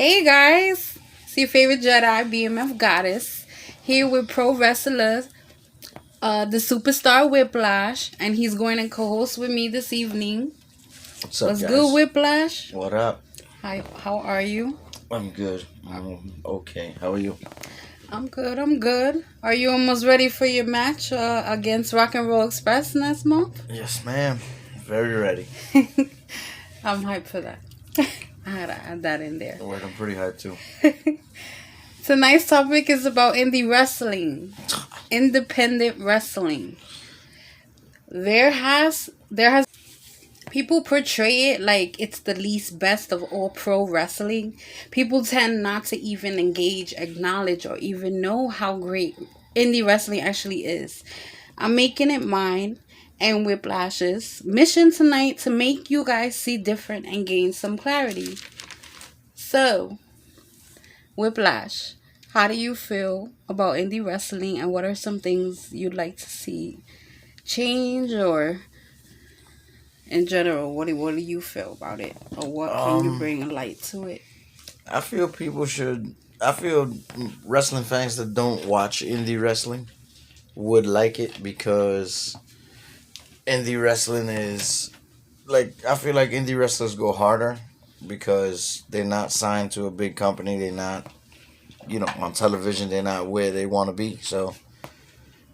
Hey guys, it's your favorite Jedi, BMF Goddess, here with pro wrestler, the superstar Whiplash, and he's going to co-host with me this evening. What's up, What's guys? good, Whiplash? What up? Hi, how are you? I'm good. I'm okay. How are you? I'm good. I'm good. Are you almost ready for your match against Rock and Roll Express next month? Yes, ma'am. Very ready. I'm hyped for that. I had to add that in there. I'm pretty hyped too. Tonight's topic is about indie wrestling, independent wrestling. There has people portray it like it's the least best of all pro wrestling. People tend not to even engage, acknowledge, or even know how great indie wrestling actually is. I'm making it mine and Whiplash's mission tonight to make you guys see different and gain some clarity. So, Whiplash, how do you feel about indie wrestling and what are some things you'd like to see change or in general, what do you feel about it? Or what can you bring a light to it? I feel people should. I feel wrestling fans that don't watch indie wrestling would like it because indie wrestling is like I feel like indie wrestlers go harder because they're not signed to a big company. They're not, on television. They're not where they want to be. So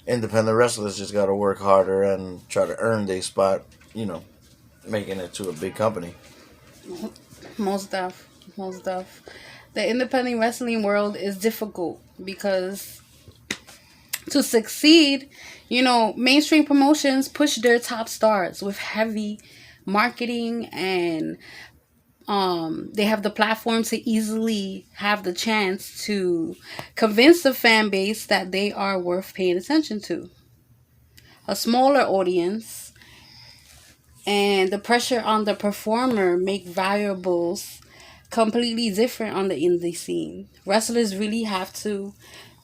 independent wrestlers just got to work harder and try to earn their spot. Making it to a big company. Most def. The independent wrestling world is difficult because to succeed, mainstream promotions push their top stars with heavy marketing and they have the platform to easily have the chance to convince the fan base that they are worth paying attention to. A smaller audience and the pressure on the performer make variables completely different on the indie scene. Wrestlers really have to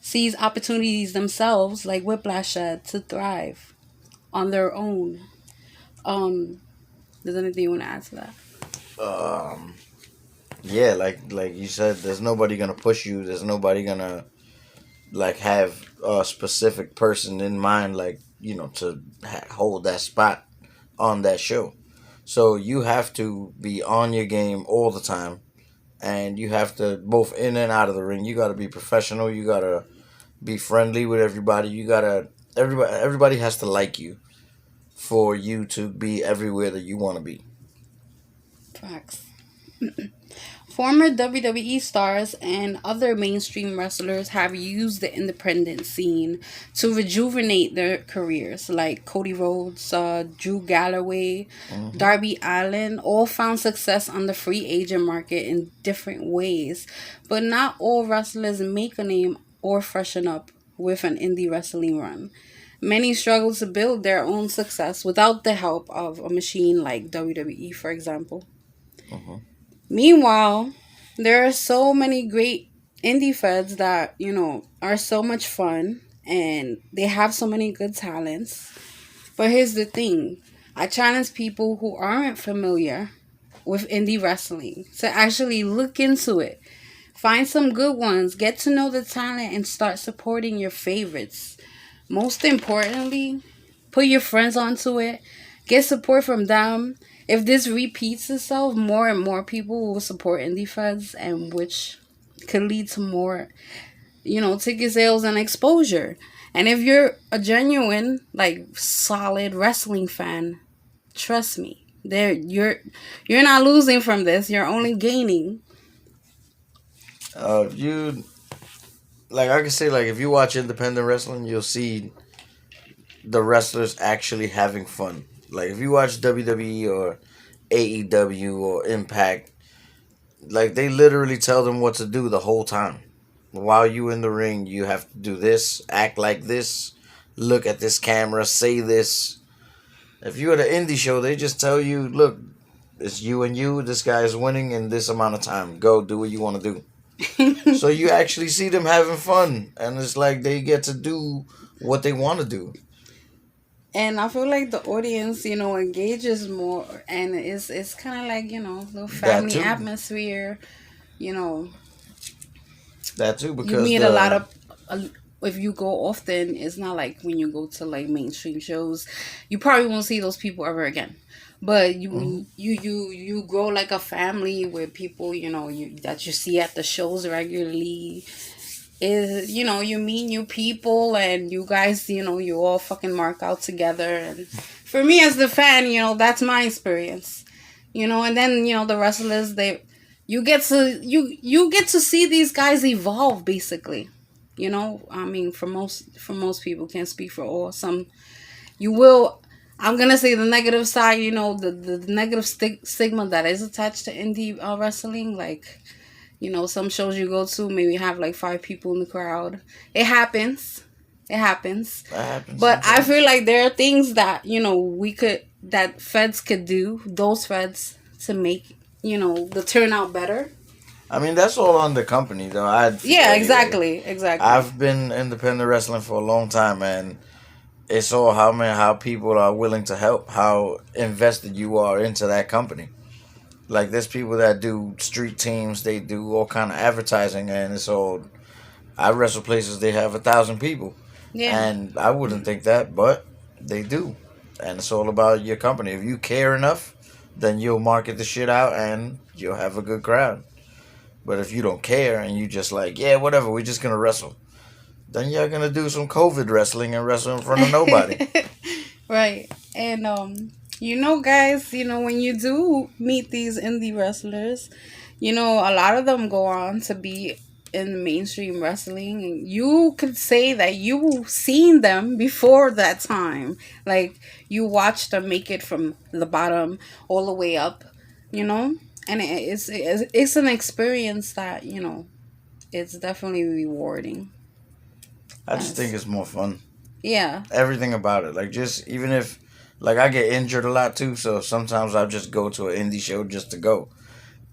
seize opportunities themselves, like Whiplash said, to thrive on their own. Um, there's anything you want to add to that? Um, yeah, like you said, there's nobody gonna push you. There's nobody gonna like have a specific person in mind, like to hold that spot on that show. So you have to be on your game all the time, and you have to both in and out of the ring. You got to be professional. You got to be friendly with everybody. Everybody has to like you for you to be everywhere that you want to be. Facts. Former WWE stars and other mainstream wrestlers have used the independent scene to rejuvenate their careers, like Cody Rhodes, Drew Galloway, Hmm. Darby Allin, all found success on the free agent market in different ways. But not all wrestlers make a name or freshen up with an indie wrestling run. Many struggle to build their own success without the help of a machine like WWE, for example. Hmm. Meanwhile, there are so many great indie feds that, are so much fun and they have so many good talents. But here's the thing, I challenge people who aren't familiar with indie wrestling to actually look into it. Find some good ones, get to know the talent, and start supporting your favorites. Most importantly, put your friends onto it, get support from them. If this repeats itself, more and more people will support indie feds, and which could lead to more, ticket sales and exposure. And if you're a genuine, like solid wrestling fan, trust me, you're not losing from this. You're only gaining. If you like, I can say like if you watch independent wrestling, you'll see the wrestlers actually having fun. Like if you watch WWE or AEW or Impact, like they literally tell them what to do the whole time. While you in the ring, you have to do this, act like this, look at this camera, say this. If you're at an indie show, they just tell you, look, it's you and you. This guy is winning in this amount of time. Go do what you want to do. So you actually see them having fun, and it's like they get to do what they want to do. And I feel like the audience, engages more, and it's kind of like little That family too. atmosphere. you know, That too, you because meet a lot the of. If you go often, it's not like when you go to like mainstream shows, you probably won't see those people ever again. But Mhm. you grow like a family with people, that you see at the shows regularly. Is, you meet new people, and you guys, you all fucking mark out together. And for me as the fan, that's my experience. And then, the wrestlers, you get to see these guys evolve, basically. I mean, for most people, can't speak for all. Some, you will, I'm gonna say the negative side, the negative stigma that is attached to indie wrestling. Like, some shows you go to maybe have like five people in the crowd. It happens. It happens. that happens But I feel sometimes. like there are things that, that feds could do, those feds, to make, the turnout better. I mean, that's all on the company, though. I'd feel Yeah, anyway. exactly. Exactly. I've been independent wrestling for a long time, and it's all how people are willing to help, how invested you are into that company. Like there's people that do street teams, they do all kind of advertising, and it's all. I wrestle places they have 1,000 people, Yeah. and I wouldn't think that, but they do, and it's all about your company. If you care enough, then you'll market the shit out, and you'll have a good crowd. But if you don't care and you just like, yeah, whatever, we're just gonna wrestle, then you're gonna do some COVID wrestling and wrestle in front of nobody. Right. And guys, when you do meet these indie wrestlers, a lot of them go on to be in mainstream wrestling, and you could say that you seen them before that time. Like, you watched them make it from the bottom all the way up, you know? And it's an experience that, it's definitely rewarding. I just think As it's more fun. Yeah. Everything about it, like just even if, like I get injured a lot too, so sometimes I just go to an indie show just to go,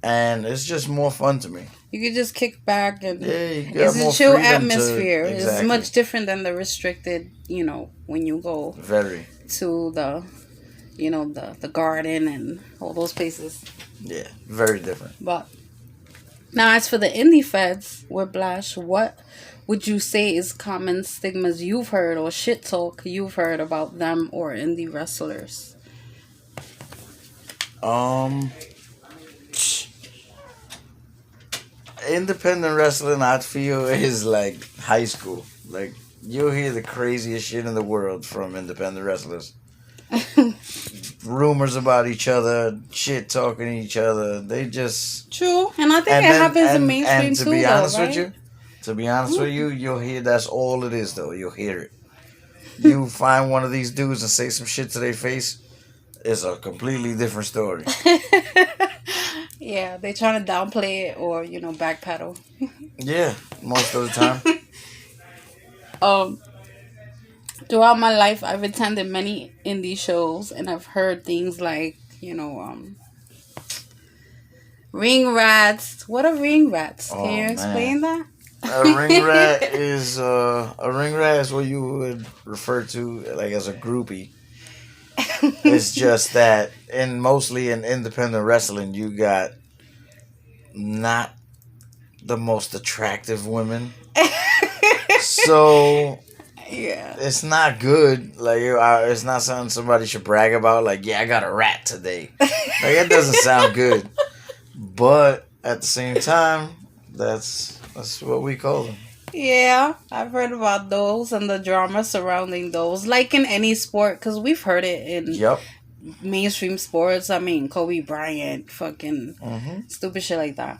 and it's just more fun to me. You could just kick back, and Yeah, you got it's a more chill freedom to atmosphere. It's exactly. much different than the restricted, when you go Very. to the garden and all those places. Yeah, very different. But now, as for the indie feds, Whiplash, what would you say is common stigmas you've heard or shit talk you've heard about them or indie wrestlers? Um, independent wrestling, I feel, is like high school. Like you'll hear the craziest shit in the world from independent wrestlers. Rumors about each other, shit talking to each other. They just True, and I think and it then happens in and mainstream to too, be though, honest with right? you, to be honest with Mm. you, you'll hear that's all it is though. You'll hear it. You find one of these dudes and say some shit to their face, it's a completely different story. Yeah, they trying to downplay it or backpedal. Yeah, most of the time. um, Throughout my life, I've attended many indie shows, and I've heard things like ring rats. What are ring rats? Can Oh you man. explain that? A ring rat is what you would refer to like as a groupie. It's just that mostly in independent wrestling you got not the most attractive women. So Yeah. it's not good. Like it's not something somebody should brag about. Like, yeah, I got a rat today. Like it doesn't sound good. But at the same time, that's what we call them. Yeah, I've heard about those and the drama surrounding those, like in any sport, because we've heard it in Yep. mainstream sports. I mean, Kobe Bryant, fucking Hmm. stupid shit like that.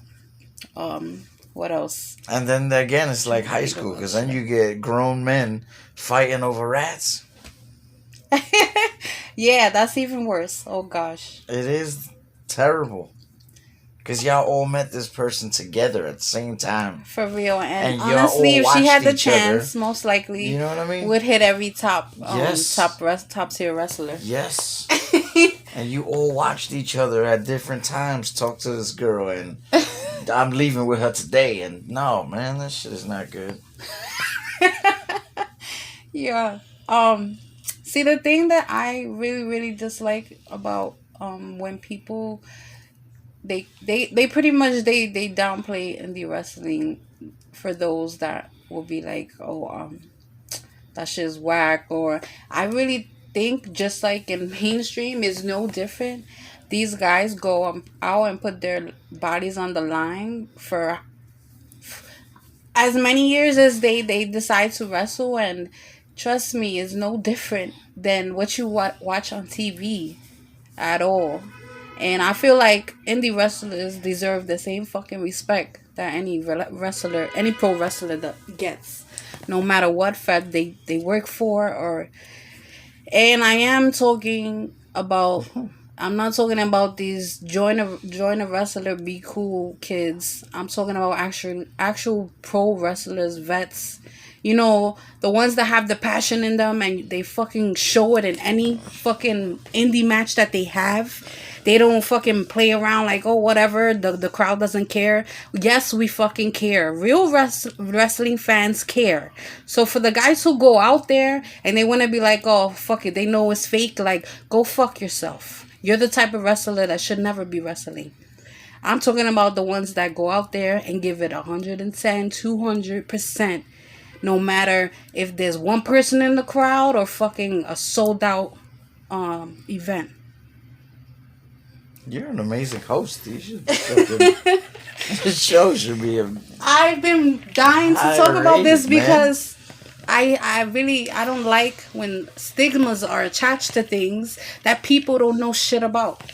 What else? And then again, it's like Trying to high think of school what because then shit. you get grown men fighting over rats. Yeah, that's even worse. Oh gosh. It is terrible because y'all all met this person together at the same time, For real. And and y'all honestly, all if she watched had the each other. chance, most You likely know what I mean? would hit every Yes. top tier wrestler. Yes. And you all watched each other at different times talk to this girl, and I'm leaving with her today. And no, man, that shit is not good. Yeah. See, the thing that I really really dislike about when people they pretty much they downplay indie wrestling for those that will be like, oh, that shit's whack. Or I really think just like in mainstream is no different. These guys go out and put their bodies on the line for as many years as they decide to wrestle, and trust me, is no different than what you watch on TV at all. And I feel like indie wrestlers deserve the same fucking respect that any wrestler, any pro wrestler that gets, no matter what fed they work for. Or and I am talking about, I'm not talking about these join a wrestler be cool kids. I'm talking about actual pro wrestlers, vets. You know, the ones that have the passion in them and they fucking show it in any fucking indie match that they have. They don't fucking play around like, oh, whatever, the crowd doesn't care. Yes, we fucking care. Real wrestling fans care. So for the guys who go out there and they want to be like, oh, fuck it, they know it's fake, like, go fuck yourself. You're the type of wrestler that should never be wrestling. I'm talking about the ones that go out there and give it 110, 200%. No matter if there's one person in the crowd or fucking a sold out event. You're an amazing host. You should fucking, this show should be a I've been dying to talk about this man. because I don't like when stigmas are attached to things that people don't know shit about.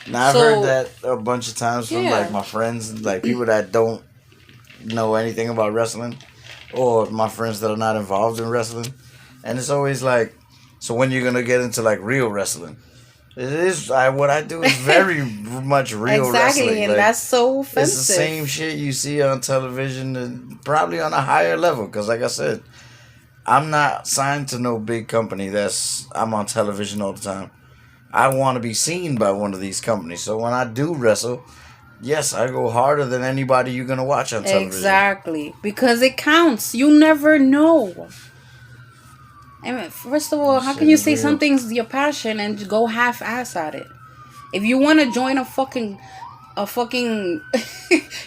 Now I've heard that a bunch of times from Yeah. like my friends, like people that don't know anything about wrestling, or my friends that are not involved in wrestling, and it's always like, so when you're gonna get into like real wrestling? It is what I do is very much real Exactly, wrestling. and Like, that's so it's offensive. the same shit you see on television, and probably on a higher level. Because, like I said, I'm not signed to no big company that's I'm on television all the time. I want to be seen by one of these companies. So when I do wrestle, yes, I go harder than anybody you're gonna watch on television. Exactly, because it counts. You never know. I mean, first of all, how can you say something's your passion and go half-ass at it? If you want to join a fucking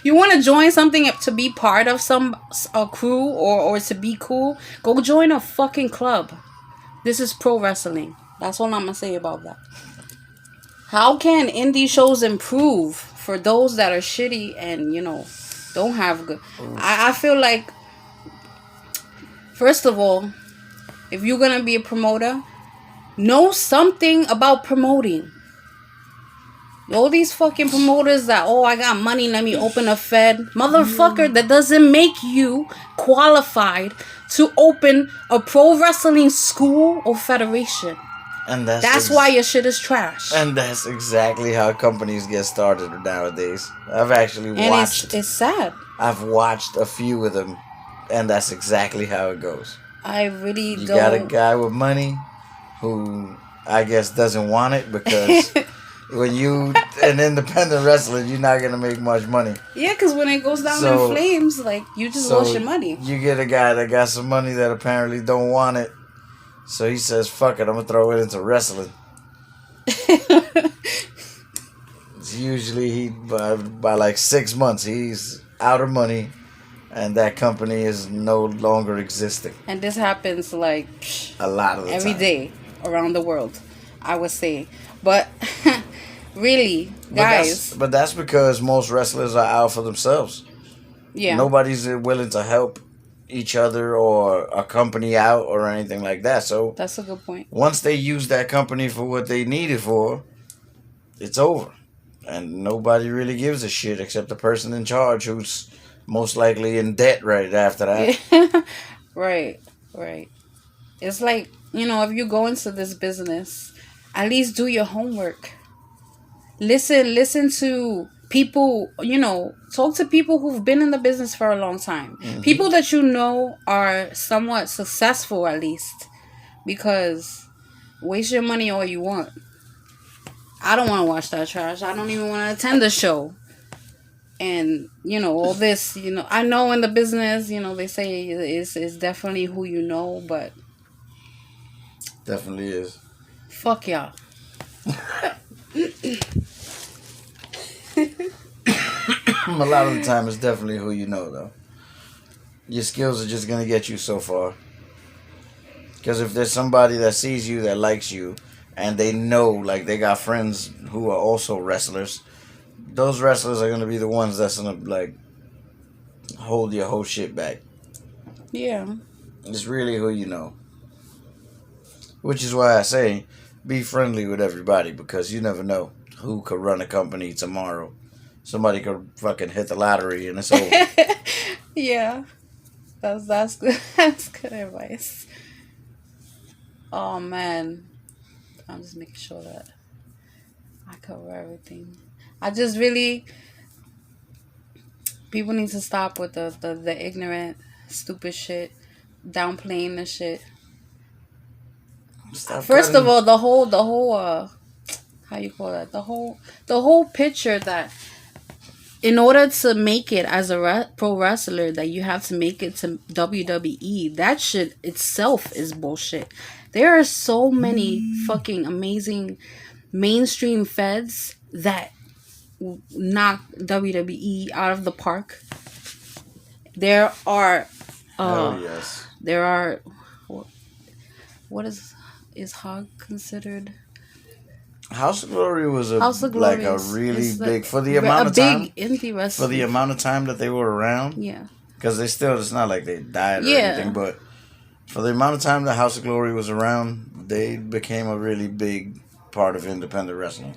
you want to join something to be part of a crew or to be cool, go join a fucking club. This is pro wrestling. That's all I'm gonna say about that. How can indie shows improve for those that are shitty and don't have good? I feel like, first of all, if you're gonna be a promoter, know something about promoting. All these fucking promoters that, oh, I got money, let me open a fed. Motherfucker, that doesn't make you qualified to open a pro wrestling school or federation. And that's why your shit is trash. And that's exactly how companies get started nowadays. I've actually watched. It's sad. I've watched a few of them, and that's exactly how it goes. I really You don't. got a guy with money who I guess doesn't want it because when you an independent wrestler, you're not gonna make much money. Yeah, because when it goes down in flames, like you just lost your money. You get a guy that got some money that apparently don't want it, so he says, "Fuck it, I'm gonna throw it into wrestling." It's usually he by like 6 months he's out of money. And that company is no longer existing. And this happens like a lot of the every time. day around the world, I would say. But really, guys. But that's because most wrestlers are out for themselves. Yeah. Nobody's willing to help each other or a company out or anything like that. So that's a good point. Once they use that company for what they need it for, it's over. And nobody really gives a shit except the person in charge who's most likely in debt right after that. Right. It's like, if you go into this business, at least do your homework. Listen to people, talk to people who've been in the business for a long time. Mm-hmm. People that are somewhat successful at least. Because waste your money all you want. I don't want to watch that trash. I don't even want to attend the show. And, all this, I know in the business, they say it's definitely who you know, but... Definitely is. Fuck y'all. A lot of the time, it's definitely who you know, though. Your skills are just gonna get you so far. Because if there's somebody that sees you that likes you, and they know, like they got friends who are also wrestlers, those wrestlers are gonna be the ones that's gonna like hold your whole shit back. Yeah. It's really who you know. Which is why I say be friendly with everybody because you never know who could run a company tomorrow. Somebody could fucking hit the lottery and it's over. Yeah. That's good. That's good advice. Oh man. I'm just making sure that I cover everything. I just really people need to stop with the ignorant, stupid shit, downplaying the shit. Stop First of cutting. all, the whole how you call that? The whole picture that in order to make it as a pro wrestler that you have to make it to WWE, that shit itself is bullshit. There are so many fucking amazing mainstream feds that knock WWE out of the park. There are Hell uh yes. there are what is Hog considered? House of Glory was House of like Glory a really is like big for the a amount of time big indie for the wrestling. amount of time that they were around Yeah. because they still it's not like they died or anything, Yeah. but for the amount of time that House of Glory was around, they became a really big part of independent wrestling,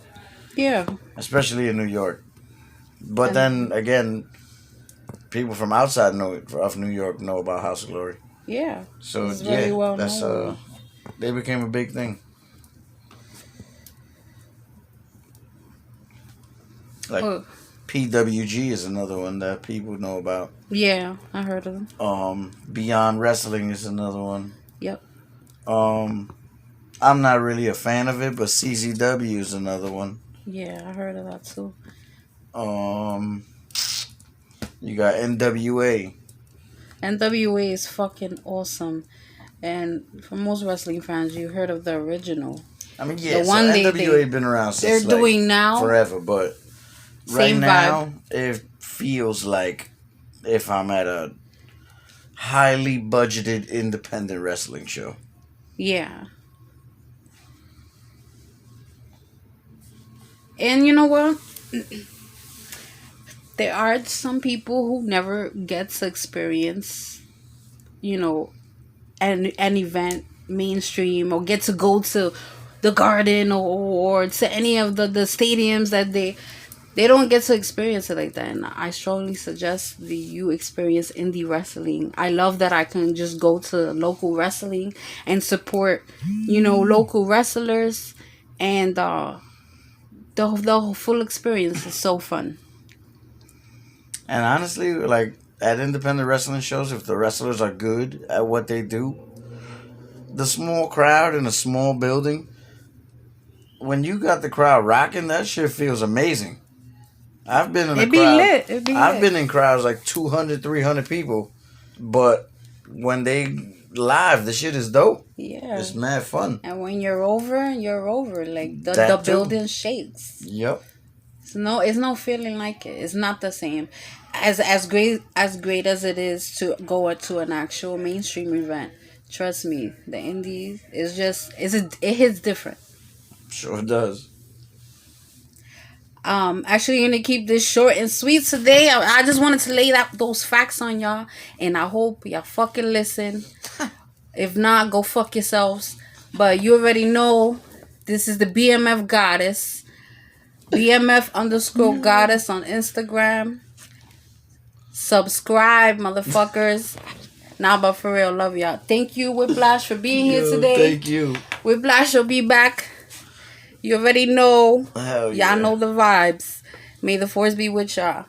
Yeah. especially in New York. But then And again, people from outside of New York know about House of Glory. yeah. So It's very yeah, well that's known. they became a big thing. Like Oh, PWG is another one that people know about. yeah. I heard of them. Beyond Wrestling is another one. Yep. Um, I'm not really a fan of it, but CZW is another one. Yeah, I heard of that too. Um, you got NWA. NWA is fucking awesome. And for most wrestling fans, you heard of the original. I mean, The yeah, so one NWA been around they're since like doing now, forever, but right same vibe. now it feels like if I'm at a highly budgeted independent wrestling show. Yeah. And you know what? There are some people who never get to experience, you know, an event mainstream or get to go to the garden or to any of the stadiums that they don't get to experience it like that. And I strongly suggest that you experience indie wrestling. I love that I can just go to local wrestling and support, local wrestlers, and the full experience is so fun. And honestly, like at independent wrestling shows, if the wrestlers are good at what they do, the small crowd in a small building, when you got the crowd rocking, that shit feels amazing. I've been in a It be crowd, lit. It be I've lit. been in crowds like 200, 300 people, but when they live, the shit is dope. Yeah. It's mad fun. And when you're over, you're over. Like the That too. building shakes. Yep. It's no feeling like it. It's not the same. As great as it is to go to an actual mainstream event. Trust me, the indies is just it hits different. Sure does. Actually, gonna keep this short and sweet today. I just wanted to lay out those facts on y'all, and I hope y'all fucking listen. If not, go fuck yourselves. But you already know this is the BMF goddess. BMF_goddess on Instagram. Subscribe, motherfuckers. Nah, but for real, love y'all. Thank you, Whiplash, for being here today. Thank you. Whiplash will be back. You already know. Hell yeah. Y'all know the vibes. May the force be with y'all.